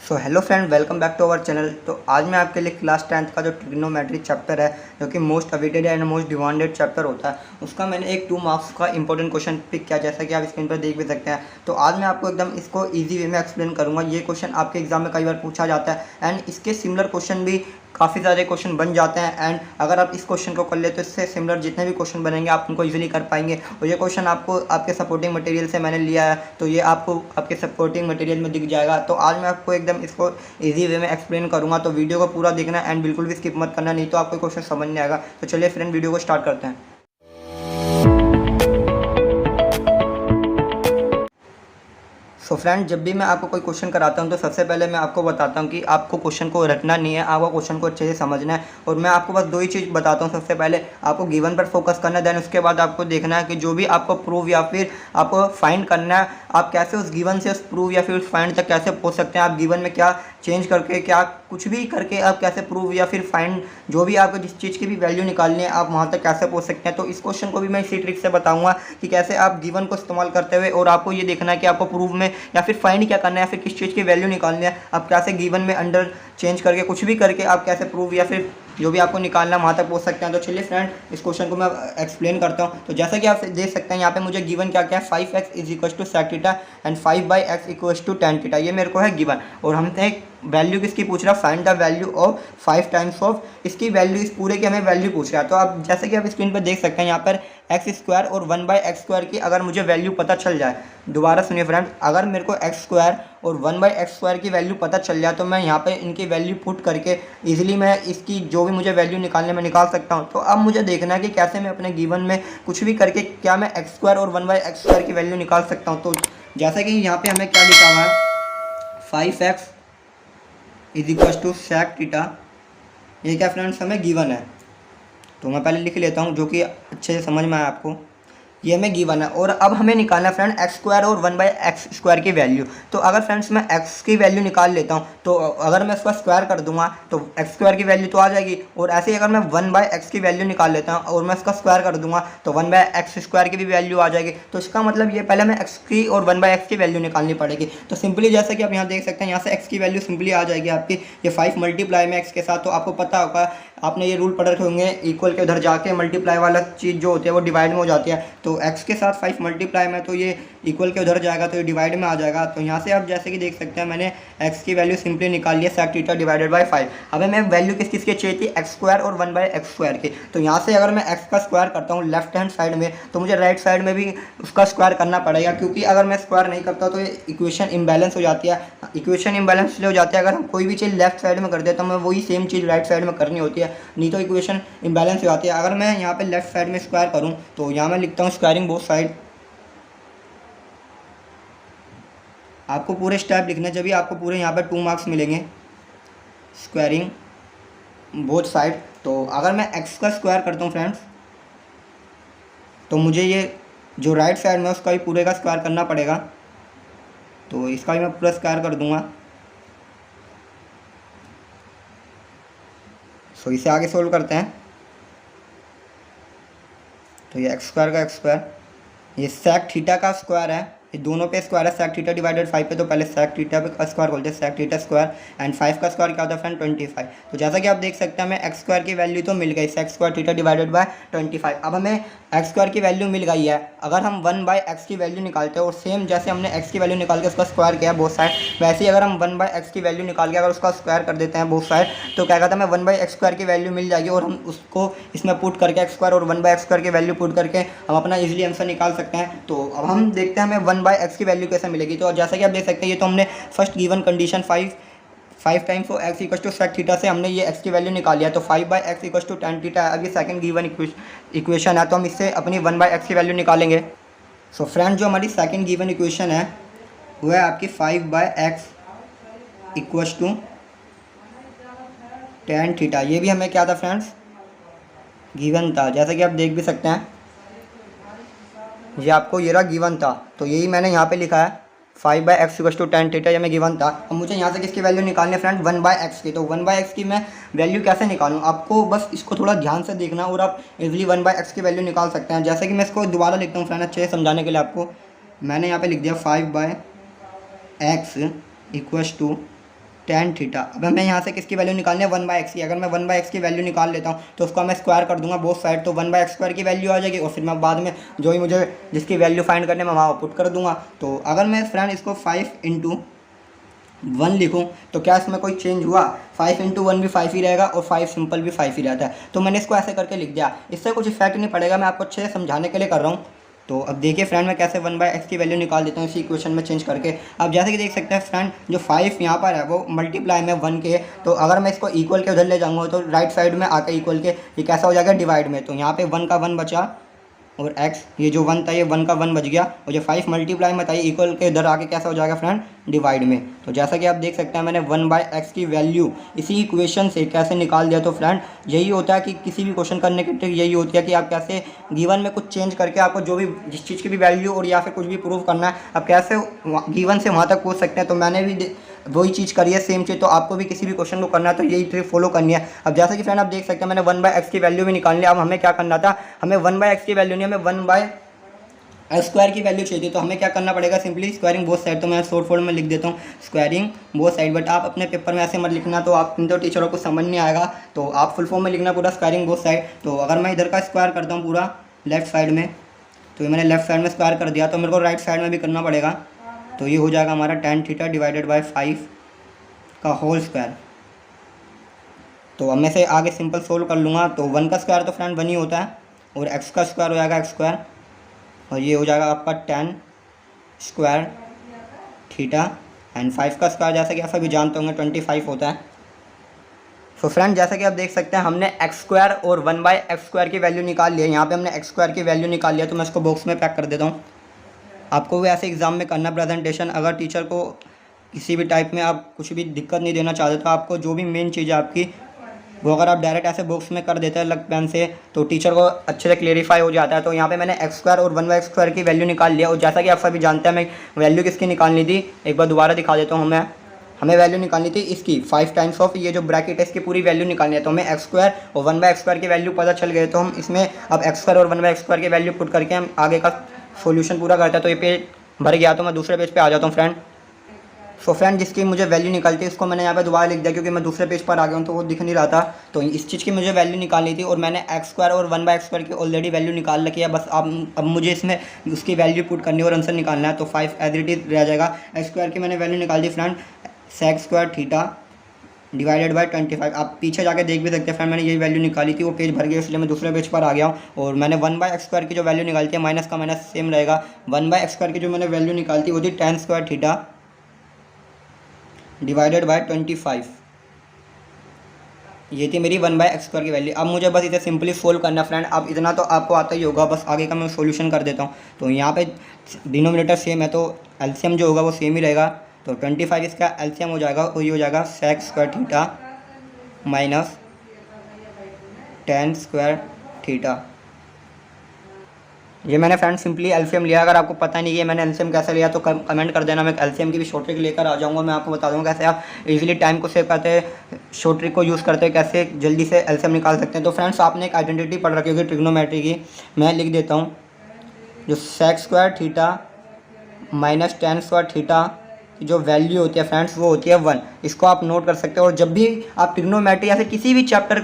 So hello friend, welcome back to our channel. तो आज मैं आपके लिए क्लास 10th का जो ट्रिग्नोमेट्री चैप्टर है, जो कि most awaited and most demanded chapter होता है, उसका मैंने एक 2 मार्क्स का इंपॉर्टेंट क्वेश्चन पिक किया, जैसा कि आप स्क्रीन पर देख भी सकते हैं। तो आज मैं आपको एकदम इसको इजी वे में एक्सप्लेन करूंगा। ये क्वेश्चन आपके एग्जाम में कई बार पूछा जाता है एंड इसके सिमिलर क्वेश्चन भी काफ़ी सारे क्वेश्चन बन जाते हैं। एंड अगर आप इस क्वेश्चन को कर ले तो इससे सिमिलर जितने भी क्वेश्चन बनेंगे आप उनको इजीली कर पाएंगे। और ये क्वेश्चन आपको आपके सपोर्टिंग मटेरियल से मैंने लिया है, तो ये आपको आपके सपोर्टिंग मटेरियल में दिख जाएगा। तो आज मैं आपको एकदम इसको इजी वे में एक्सप्लेन करूंगा, तो वीडियो को पूरा देखना एंड बिल्कुल भी स्किप मत करना, नहीं तो आपको क्वेश्चन समझ नहीं आएगा। तो चलिए फ्रेंड, वीडियो को स्टार्ट करते हैं। सो फ्रेंड, जब भी मैं आपको कोई क्वेश्चन कराता हूं तो सबसे पहले मैं आपको बताता हूं कि आपको क्वेश्चन को रटना नहीं है, आपको क्वेश्चन को अच्छे से समझना है। और मैं आपको बस 2 ही चीज़ बताता हूं। सबसे पहले आपको गिवन पर फोकस करना है, देन उसके बाद आपको देखना है कि जो भी आपको प्रूव या फिर आपको फाइंड करना है, आप कैसे उस गिवन से उस प्रूव या फिर उस फाइंड तक कैसे पहुँच सकते हैं। आप गिवन में क्या चेंज करके, क्या कुछ भी करके आप कैसे प्रूव या फिर फाइंड, जो भी आपको जिस चीज़ की भी वैल्यू निकालनी है, आप वहाँ तक कैसे पहुँच सकते हैं। तो इस क्वेश्चन को भी मैं इसी ट्रिक से बताऊँगा कि कैसे आप गिवन को इस्तेमाल करते हुए, और आपको ये देखना है कि आपको प्रूव में या फिर फाइंड क्या करना है, या फिर किस चीज़ की वैल्यू निकालनी है, आप कैसे गिवन में अंडर चेंज करके कुछ भी करके आप कैसे प्रूव या फिर जो भी आपको निकालना है वहाँ तक पहुँच सकते हैं। तो चलिए फ्रेंड, इस क्वेश्चन को मैं एक्सप्लेन करता हूँ। तो जैसा कि आप देख सकते हैं यहाँ पे मुझे गिवन क्या क्या है, 5x is equal to sec theta and 5/x equal to tan theta, ये मेरे को है गिवन। और हमने एक वैल्यू किसकी पूछ रहा है, find the value of 5 times of इसकी वैल्यू, इस पूरे की हमें वैल्यू पूछ रहा है। तो आप जैसे कि आप स्क्रीन पर देख सकते हैं यहाँ पर x² और 1/x² की अगर मुझे वैल्यू पता चल जाए, दोबारा सुनिए फ्रेंड, अगर मेरे को x² और 1/x² की वैल्यू पता चल जाए तो मैं यहाँ पे इनकी वैल्यू पुट करके इजीली मैं इसकी जो भी मुझे वैल्यू निकालने में निकाल सकता हूँ। तो अब मुझे देखना है कि कैसे मैं अपने गिवन में कुछ भी करके क्या मैं x² और 1/x² की वैल्यू निकाल सकता हूँ। तो जैसा कि यहाँ पे हमें क्या लिखा हुआ है, 5x is equal to sec theta, ये क्या फ्रेंड्स हमें गिवन है। तो मैं पहले लिख लेता हूँ जो कि अच्छे से समझ में आए आपको। ये हमें गिवन है और अब हमें निकालना है फ्रेंड x² और 1/x² की वैल्यू। तो अगर फ्रेंड्स मैं x की वैल्यू निकाल लेता हूँ, तो अगर मैं इसका स्क्वायर कर दूंगा तो x² की वैल्यू तो आ जाएगी। और ऐसे ही अगर मैं 1/x की वैल्यू निकाल लेता हूँ और मैं इसका स्क्वायर कर दूंगा तो 1/x² की भी वैल्यू आ जाएगी। तो इसका मतलब ये पहले मैं x की और 1/x की वैल्यू निकालनी पड़ेगी। तो सिंपली जैसे कि आप यहाँ देख सकते हैं, यहाँ से x की वैल्यू सिंपली आ जाएगी आपकी, ये 5 मल्टीप्लाई में x के साथ। तो आपको पता होगा, आपने ये रूल पढ़ रखे होंगे, इक्वल के उधर जाके मल्टीप्लाई वाला चीज़ जो होती है वो डिवाइड में हो जाती है। तो x के साथ 5 मल्टीप्लाई में, तो ये इक्वल के उधर जाएगा तो ये डिवाइड में आ जाएगा। तो यहाँ से आप जैसे कि देख सकते हैं मैंने x की वैल्यू सिंपली निकाल लिया, सेक थीटा डिवाइडेड बाय 5। हमें मैं वैल्यू किस किस की चाहिए थी, x² और 1/x² की। तो यहाँ से अगर मैं x का स्क्वायर करता हूँ लेफ्ट हैंड साइड में, तो मुझे राइट साइड में भी उसका स्क्वायर करना पड़ेगा, क्योंकि अगर मैं स्क्वायर नहीं करता तो ये इक्वेशन इम्बैलेंस हो जाती है। इक्वेशन इम्बैलेंस इसलिए हो जाती है अगर हम कोई भी चीज़ लेफ्ट साइड में कर दें तो हमें वही सेम चीज़ राइट साइड में करनी होती है, नहीं तो इक्वेशन इम्बैलेंस हो जाती है। अगर मैं यहाँ पे लेफ्ट साइड में स्क्वायर करूँ तो यहाँ मैं लिखता हूँ स्क्वायरिंग बोथ साइड। आपको पूरे स्टेप लिखने, जब भी आपको पूरे यहाँ पे 2 मार्क्स मिलेंगे, स्क्वायरिंग बोथ साइड। तो अगर मैं x का स्क्वायर करता हूँ फ्रेंड्स, तो मुझे ये जो राइट साइड में उसका भी पूरे का स्क्वायर करना पड़ेगा। तो इसका भी मैं पूरा स्क्वायर कर दूंगा। सो इसे आगे सोल्व करते हैं। तो ये x² का x², ये सेक थीटा का स्क्वायर है, ये दोनों पे स्क्वायर है, सेक थीटा डिवाइडेड 5 पे, तो पहले सेक थीटा पे स्क्वायर बोलते हैं, सेक थीटा स्क्वायर। एंड 5 का स्क्वायर क्या होता है फ्रेंड, 25। तो जैसा कि आप देख सकते हैं हमें x² की वैल्यू तो मिल गई, सेक² थीटा डिवाइडेड बाय 25। अब हमें x² की वैल्यू मिल गई है। अगर हम 1/x की वैल्यू निकालते हैं और सेम जैसे हमने x की वैल्यू निकाल के उसका स्क्वायर किया बोथ साइड, वैसे ही अगर हम 1/x की वैल्यू निकाल के अगर उसका स्क्वायर कर देते हैं बोथ साइड, तो क्या कहता है हमें 1/x² की वैल्यू मिल जाएगी। और हम उसको इसमें पुट करके x² और 1/x² की वैल्यू पुट करके हम अपना इजीली आंसर निकाल सकते हैं। तो अब हम देखते हैं हमें 1/x की वैल्यू कैसे मिलेगी। तो जैसा कि आप देख सकते हैं, ये तो हमने first given condition 5 times of x equal to sec theta से हमने ये x की वैल्यू निकाल लिया। तो 5/x equal to tan theta है। अब ये सेकंड गिवन इक्वेशन है, तो हम इससे अपनी 1/x की वैल्यू निकालेंगे। सो फ्रेंड, जो हमारी सेकंड गिवन इक्वेशन है वो है आपकी 5/x equal to tan theta. ये भी हमें क्या था फ्रेंड्स, गिवन था, जैसा कि आप देख भी सकते हैं, ये आपको ये रहा गिवन था। तो यही मैंने यहाँ पे लिखा है 5/x equal to tan theta, ये मैं गिवन था। अब मुझे यहाँ से किसकी वैल्यू निकालनी है फ्रेंड, 1/x की। तो 1/x की मैं वैल्यू कैसे निकालूँ, आपको बस इसको थोड़ा ध्यान से देखना और आप इजीली 1/x की वैल्यू निकाल सकते हैं। जैसे कि मैं इसको दोबारा लिखता हूँ फ्रेंड अच्छे से समझाने के लिए आपको। मैंने यहाँ पे लिख दिया 5/x equal to tan theta. अब हमें यहाँ से किसकी वैल्यू निकालनी है, 1/x की। अगर मैं 1/x की वैल्यू निकाल लेता हूँ तो उसको मैं स्क्वायर कर दूंगा बोथ साइड, तो 1/x² की वैल्यू आ जाएगी और फिर मैं बाद में जो ही मुझे जिसकी वैल्यू फाइंड करने में वहाँ पुट कर दूंगा। तो अगर मैं फ्रेंड इसको 5 × 1 लिखूँ तो क्या इसमें कोई चेंज हुआ, 5 × 1 भी 5 ही रहेगा और 5 सिंपल भी 5 ही रहता है। तो मैंने इसको ऐसे करके लिख दिया, इससे कुछ इफेक्ट नहीं पड़ेगा, मैं आपको अच्छे से समझाने के लिए कर रहा हूँ। तो अब देखिए फ्रेंड मैं कैसे 1/x की वैल्यू निकाल देता हूँ इसी इक्वेशन में चेंज करके। अब जैसे कि देख सकते हैं फ्रेंड, जो 5 यहाँ पर है वो मल्टीप्लाई में 1 के, तो अगर मैं इसको इक्वल के उधर ले जाऊँगा तो राइट साइड में आकर इक्वल के ये कैसा हो जाएगा, डिवाइड में। तो यहाँ पे 1 का 1 बचा और x, ये जो 1 था ये 1 का 1 बच गया, और जो 5 मल्टीप्लाई में था ये इक्वल के इधर आके कैसा हो जाएगा फ्रेंड, डिवाइड में। तो जैसा कि आप देख सकते हैं मैंने 1/x की वैल्यू इसी इक्वेशन से कैसे निकाल दिया। तो फ्रेंड यही होता है कि किसी भी क्वेश्चन करने की ट्रिक यही होती है कि आप कैसे गिवन में कुछ चेंज करके आपको जो भी जिस चीज़ की भी वैल्यू और या फिर कुछ भी प्रूव करना है आप कैसे गिवन से वहाँ तक पहुँच सकते हैं। तो मैंने भी वही चीज़ करी है सेम चीज़, तो आपको भी किसी भी क्वेश्चन को करना है तो यही ट्रिक फॉलो करनी है। अब जैसे कि फ्रेंड आप देख सकते हैं मैंने 1/x की वैल्यू भी निकाल लिया। अब हमें क्या करना था, हमें 1/x की वैल्यू नहीं, हमें 1/x² की वैल्यू चाहिए। तो हमें क्या करना पड़ेगा, सिंपली स्क्वायरिंग बोथ साइड। तो मैं शॉर्ट फॉर्म में लिख देता हूँ स्क्वायरिंग बोथ साइड, बट आप अपने पेपर में ऐसे मत लिखना, तो आप तो टीचरों को समझ नहीं आएगा, तो आप फुल फॉर्म में लिखना पूरा स्क्वायरिंग बोथ साइड। तो अगर मैं इधर का स्क्वायर करता हूँ पूरा लेफ्ट साइड में, तो ये मैंने लेफ्ट साइड में स्क्वायर कर दिया, तो मेरे को राइट साइड में भी करना पड़ेगा। तो ये हो जाएगा हमारा tan थीटा डिवाइडेड बाई 5 का होल स्क्वायर। तो अब मैं से आगे सिंपल सोल्व कर लूँगा। तो 1 का स्क्वायर तो फ्रेंड 1 ही होता है और x का स्क्वायर हो जाएगा x², और ये हो जाएगा आपका tan² थीटा, एंड 5 का स्क्वायर जैसा कि आप सभी जानते होंगे 25 होता है। तो फ्रेंड जैसा कि आप देख सकते हैं हमने x² और 1/x² की वैल्यू निकाल ली है। यहाँ पे हमने x² की वैल्यू निकाल लिया, तो मैं इसको बॉक्स में पैक कर देता हूँ। आपको भी ऐसे एग्ज़ाम में करना प्रेजेंटेशन, अगर टीचर को किसी भी टाइप में आप कुछ भी दिक्कत नहीं देना चाहते तो आपको जो भी मेन चीज़ है आपकी वो अगर आप डायरेक्ट ऐसे बॉक्स में कर देते हैं अलग पेन से तो टीचर को अच्छे से क्लेरिफाई हो जाता है। तो यहाँ पे मैंने x² और 1/x² की वैल्यू निकाल लिया, और जैसा कि आप सभी जानते हैं मैं वैल्यू किसकी निकालनी थी, एक बार दोबारा दिखा देता हूँ। हमें वैल्यू निकालनी थी इसकी 5 टाइम्स ऑफ ये जो ब्रैकेट है इसकी पूरी वैल्यू निकालनी है। तो हमें x² और 1/x² की वैल्यू पता चल गई, तो हम इसमें अब x² और 1/x² की वैल्यू पुट करके हम आगे का सोल्यूशन पूरा करते हैं। तो ये पेज भर गया, तो मैं दूसरे पेज पे आ जाता हूँ फ्रेंड। सो फ्रेंड जिसकी मुझे वैल्यू निकालती है इसको मैंने यहाँ पे दोबारा लिख दिया क्योंकि मैं दूसरे पेज पर आ गया हूँ तो वो दिख नहीं रहा था। तो इस चीज़ की मुझे वैल्यू निकालनी थी और मैंने x² और 1/x² की ऑलरेडी वैल्यू निकाल रखी है। बस अब मुझे इसमें उसकी वैल्यू पुट करनी है और आंसर निकालना है। तो 5 एज इट इज रह जाएगा। x² की मैंने वैल्यू निकाल दी friend, sec² theta divided by 25। आप पीछे जाके देख भी सकते हैं फ्रेंड, मैंने यही वैल्यू निकाली थी, वो पेज भर गया इसलिए मैं दूसरे पेज पर आ गया हूँ। और मैंने 1/x² की जो वैल्यू निकाली थी माइनस का माइनस सेम रहेगा। 1/x² की जो मैंने वैल्यू निकाली थी वो थी tan² थीटा डिवाइडेड बाई 25। ये थी मेरी 1/x² की वैल्यू। अब मुझे बस इसे सिंपली सोल्व करना फ्रेंड। अब इतना तो आपको आता ही होगा, बस आगे का मैं सॉल्यूशन कर देता हूँ। तो यहाँ पे डिनोमिनेटर सेम है तो एलसीएम जो होगा वो सेम ही रहेगा। तो 25 इसका एलसीएम हो जाएगा और ये हो जाएगा sec² theta minus tan² theta. ये मैंने फ्रेंड सिंपली एलसीएम लिया। अगर आपको पता नहीं है मैंने एलसीएम कैसे लिया तो कमेंट कर देना, मैं एलसीएम की भी शॉर्ट ट्रिक लेकर आ जाऊँगा। मैं आपको बता दूँगा कैसे आप इजीली टाइम को सेव करते हैं, शॉर्ट ट्रिक को यूज़ करते हैं, कैसे जल्दी से एलसीएम निकाल सकते हैं। तो फ्रेंड्स आपने एक आइडेंटिटी पढ़ रखी होगी ट्रिग्नोमेट्री की, मैं लिख देता हूँ। जो sec² theta minus tan² theta की जो वैल्यू होती है फ्रेंड्स वो होती है 1। इसको आप नोट कर सकते हो। और जब भी आप ट्रिग्नोमेट्री या फिर किसी भी चैप्टर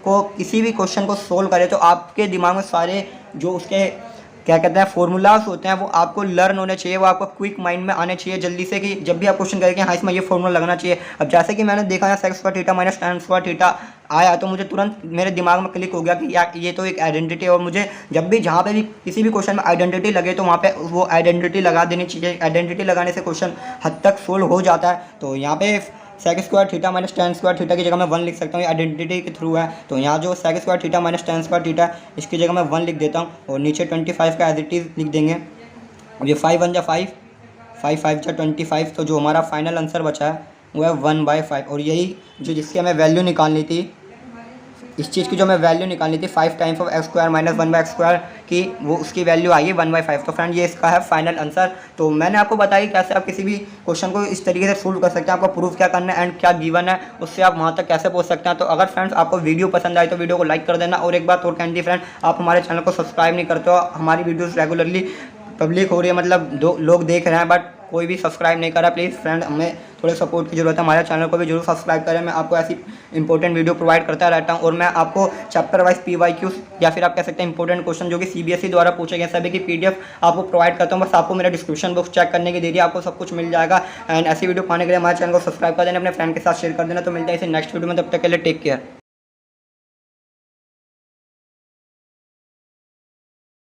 को किसी भी क्वेश्चन को सोल्व करें तो आपके दिमाग में सारे जो उसके क्या कहते हैं फॉर्मूलाज होते हैं वो आपको लर्न होने चाहिए, वो आपको क्विक माइंड में आने चाहिए जल्दी से, कि जब भी आप क्वेश्चन करेंगे हाँ इसमें ये फॉर्मूला लगना चाहिए। अब जैसे कि मैंने देखा है sec² theta minus tan² theta आया तो मुझे तुरंत मेरे दिमाग में क्लिक हो गया कि यार ये तो एक आइडेंटिटी है। और मुझे जब भी जहाँ पे भी किसी भी क्वेश्चन में आइडेंटिटी लगे तो वहाँ पे वो आइडेंटिटी लगा देनी चाहिए। आइडेंटिटी लगाने से क्वेश्चन हद तक सोल्व हो जाता है। तो यहाँ पे sec² theta minus tan² theta की जगह मैं 1 लिख सकता हूँ, ये आइडेंटिटी के थ्रू है। तो यहाँ जो sec² theta minus tan² theta इसकी जगह मैं 1 लिख देता हूँ और नीचे 25 का एज इट इज लिख देंगे। अब ये 5 1 जा 5, 5 5 जा 25, तो जो हमारा फाइनल आंसर बचा है वो है 1/5। और यही जो जिसकी हमें वैल्यू निकालनी थी, इस चीज़ की जो मैं वैल्यू निकालनी थी 5 times of x² minus 1/x² की, वो उसकी वैल्यू आई है 1/5। तो फ्रेंड ये इसका है फाइनल आंसर। तो मैंने आपको बताया कैसे आप किसी भी क्वेश्चन को इस तरीके से सोल्व कर सकते हैं, आपको प्रूफ क्या करना है एंड क्या गिवन है उससे आप वहाँ तक कैसे पहुँच सकते हैं। तो अगर फ्रेंड्स आपको वीडियो पसंद आए तो वीडियो को लाइक कर देना। और एक बात और कहनी फ्रेंड, आप हमारे चैनल को सब्सक्राइब नहीं करते हो, हमारी वीडियोज़ रेगुलरली पब्लिक हो रही है, मतलब लोग देख रहे हैं बट कोई भी सब्सक्राइब नहीं करा। प्लीज़ फ्रेंड हमें थोड़े सपोर्ट की जरूरत है। हमारे चैनल को भी जरूर सब्सक्राइब करें। मैं आपको ऐसी इंपॉर्टेंट वीडियो प्रोवाइड करता रहता हूँ और मैं आपको चैप्टर वाइज PYQ या फिर आप कह सकते हैं इंपॉर्टेंट क्वेश्चन जो कि CBSE द्वारा पूछे गए सभी की PDF आपको प्रोवाइड करता हूँ। बस आपको मेरा डिस्क्रिप्शन बॉक्स चेक करने की देरी, आपको सब कुछ मिल जाएगा। एंड ऐसी वीडियो पाने के लिए हमारे चैनल को सब्सक्राइब कर देना, अपने फ्रेंड के साथ शेयर कर देना। तो मिलता है इसे नेक्स्ट वीडियो में, तब तक के लिए टेक केयर।